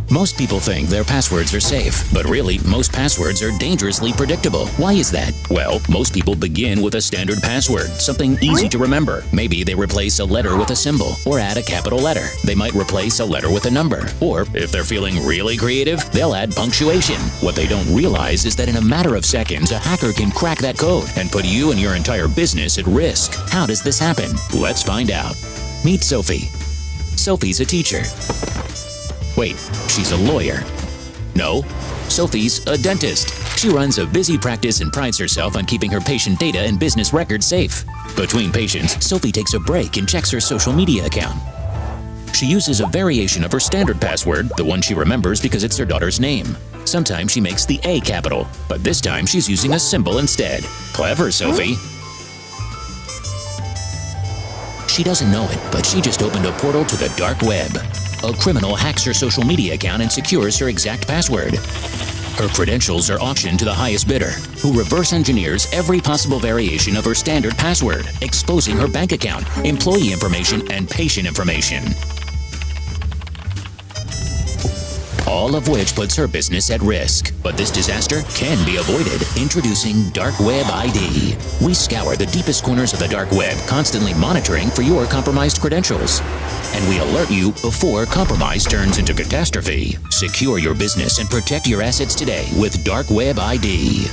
Most people think their passwords are safe, but really, most passwords are dangerously predictable. Why is that? Well, most people begin with a standard password, something easy to remember. Maybe they replace a letter with a symbol, or add a capital letter. They might replace a letter with a number. Or, if they're feeling really creative, they'll add punctuation. What they don't realize is that in a matter of seconds, a hacker can crack that code and put you and your entire business at risk. How does this happen? Let's find out. Meet Sophie. Sophie's a teacher. Wait, she's a lawyer. No, Sophie's a dentist. She runs a busy practice and prides herself on keeping her patient data and business records safe. Between patients, Sophie takes a break and checks her social media account. She uses a variation of her standard password, the one she remembers because it's her daughter's name. Sometimes she makes the A capital, but this time she's using a symbol instead. Clever, Sophie. She doesn't know it, but she just opened a portal to the dark web. A criminal hacks her social media account and secures her exact password. Her credentials are auctioned to the highest bidder, who reverse engineers every possible variation of her standard password, exposing her bank account, employee information, and patient information. All of which puts her business at risk. But this disaster can be avoided. Introducing Dark Web ID. We scour the deepest corners of the dark web, constantly monitoring for your compromised credentials. And we alert you before compromise turns into catastrophe. Secure your business and protect your assets today with Dark Web ID.